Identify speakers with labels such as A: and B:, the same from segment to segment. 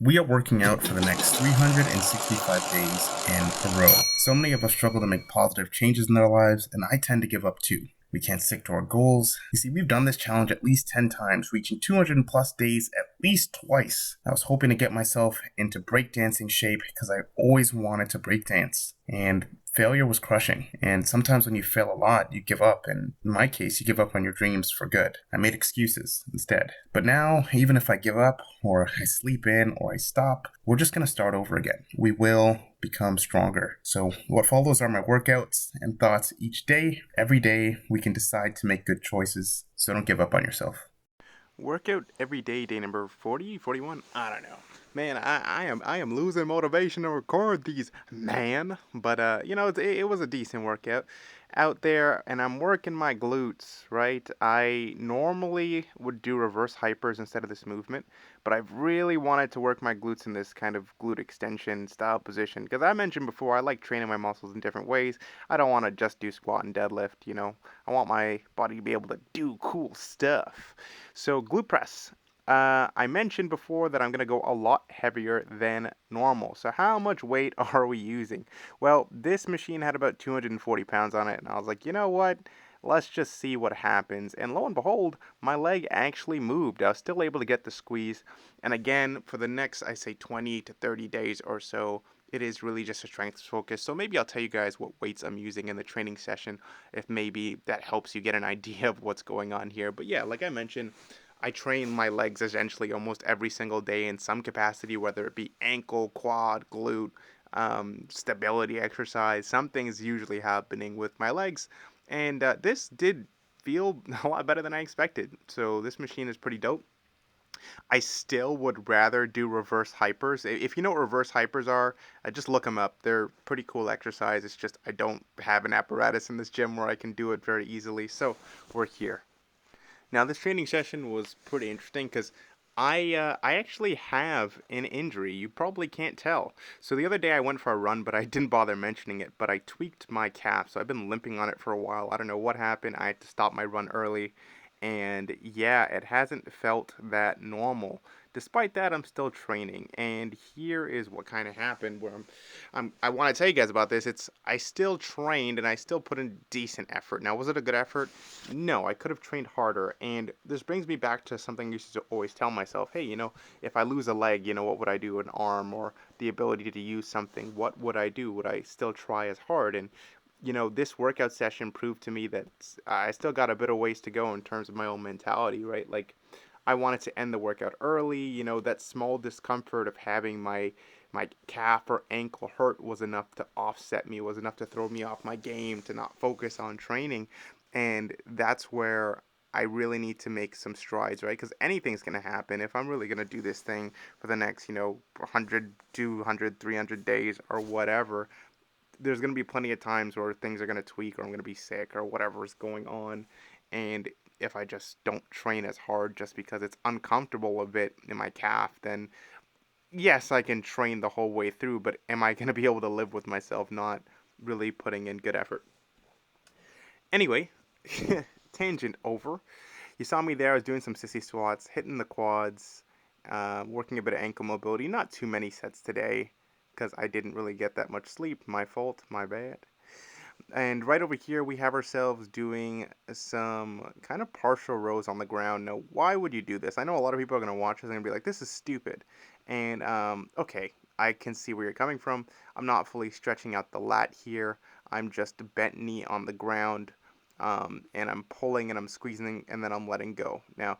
A: We are working out for the next 365 days in a row. So many of us struggle to make positive changes in our lives, and I tend to give up too. We can't stick to our goals. You see, we've done this challenge at least 10 times, reaching 200 plus days at least twice. I was hoping to get myself into breakdancing shape because I always wanted to breakdance. And failure was crushing. And sometimes when you fail a lot, you give up. And in my case, you give up on your dreams for good. I made excuses instead. But now, even if I give up, or I sleep in, or I stop, we're just going to start over again. We will become stronger. So what follows are my workouts and thoughts each day. Every day, we can decide to make good choices. So don't give up on yourself.
B: Workout every day, day number 40, 41. I don't know. Man, I am losing motivation to record these, man. But it was a decent workout out there, and I'm working my glutes, right? I normally would do reverse hypers instead of this movement, but I've really wanted to work my glutes in this kind of glute extension style position because I mentioned before I like training my muscles in different ways. I don't want to just do squat and deadlift. I want my body to be able to do cool stuff. So glute press. I mentioned before that I'm going to go a lot heavier than normal. So how much weight are we using? Well, this machine had about 240 pounds on it, and I was like, you know what? Let's just see what happens. And lo and behold, my leg actually moved. I was still able to get the squeeze. And again, for the next, I say 20 to 30 days or so, it is really just a strength focus. So maybe I'll tell you guys what weights I'm using in the training session if maybe that helps you get an idea of what's going on here. But yeah, like I mentioned, I train my legs essentially almost every single day in some capacity, whether it be ankle, quad, glute, stability exercise. Something's usually happening with my legs. And this did feel a lot better than I expected. So this machine is pretty dope. I still would rather do reverse hypers. If you know what reverse hypers are, just look them up. They're pretty cool exercise. It's just I don't have an apparatus in this gym where I can do it very easily. So we're here. Now this training session was pretty interesting because I actually have an injury. You probably can't tell. So the other day I went for a run, but I didn't bother mentioning it. But I tweaked my calf, so I've been limping on it for a while. I don't know what happened. I had to stop my run early, and yeah, it hasn't felt that normal. Despite that, I'm still training, and here is what kind of happened. I want to tell you guys about this. I still trained and I still put in decent effort. Now, was it a good effort? No, I could have trained harder. And this brings me back to something I used to always tell myself. Hey, if I lose a leg, what would I do? An arm or the ability to use something? What would I do? Would I still try as hard? And this workout session proved to me that I still got a bit of ways to go in terms of my own mentality, right? Like, I wanted to end the workout early. That small discomfort of having my calf or ankle hurt was enough to offset me, was enough to throw me off my game, to not focus on training. And that's where I really need to make some strides, right? Because anything's going to happen if I'm really going to do this thing for the next, 100, 200, 300 days or whatever. There's going to be plenty of times where things are going to tweak or I'm going to be sick or whatever is going on. And if I just don't train as hard just because it's uncomfortable a bit in my calf, then yes, I can train the whole way through, but am I going to be able to live with myself not really putting in good effort? Anyway, tangent over. You saw me there. I was doing some sissy squats, hitting the quads, working a bit of ankle mobility. Not too many sets today because I didn't really get that much sleep. My fault. My bad. And right over here, we have ourselves doing some kind of partial rows on the ground. Now, why would you do this? I know a lot of people are going to watch this and gonna be like, this is stupid. And, okay, I can see where you're coming from. I'm not fully stretching out the lat here. I'm just bent knee on the ground, and I'm pulling and I'm squeezing and then I'm letting go. Now,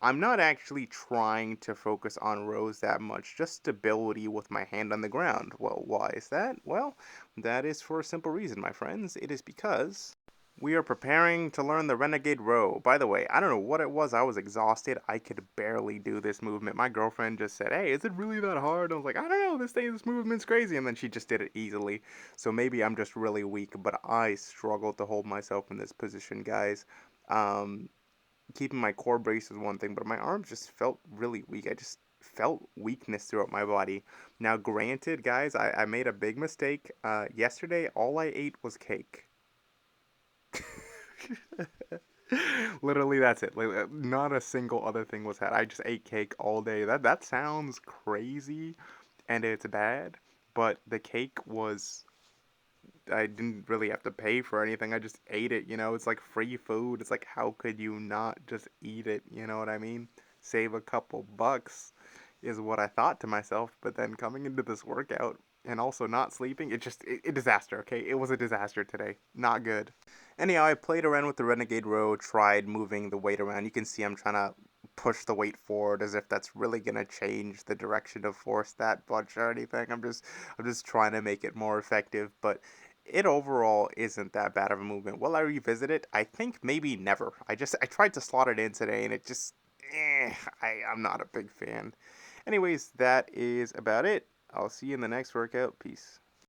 B: I'm not actually trying to focus on rows that much, just stability with my hand on the ground. Well, why is that? Well, that is for a simple reason, my friends. It is because we are preparing to learn the Renegade Row. By the way, I don't know what it was. I was exhausted. I could barely do this movement. My girlfriend just said, hey, is it really that hard? I was like, I don't know. This movement's crazy. And then she just did it easily. So maybe I'm just really weak, but I struggled to hold myself in this position, guys. Um, Keeping my core brace is one thing, but my arms just felt really weak. I just felt weakness throughout my body. Now, granted, guys, I made a big mistake. Yesterday, all I ate was cake. Literally, that's it. Like, not a single other thing was had. I just ate cake all day. That sounds crazy, and it's bad. But the cake was. I didn't really have to pay for anything. I just ate it. It's like free food. It's like, how could you not just eat it? You know what I mean? Save a couple bucks is what I thought to myself. But then coming into this workout and also not sleeping, a disaster. Okay, it was a disaster today. Not good. Anyhow, I played around with the Renegade Row, tried moving the weight around. You can see I'm trying to push the weight forward as if that's really gonna change the direction of force that much or anything. I'm just trying to make it more effective, but it overall isn't that bad of a movement. Will I revisit it? I think maybe never. I tried to slot it in today and it just I'm not a big fan. Anyways, that is about it. I'll see you in the next workout. Peace.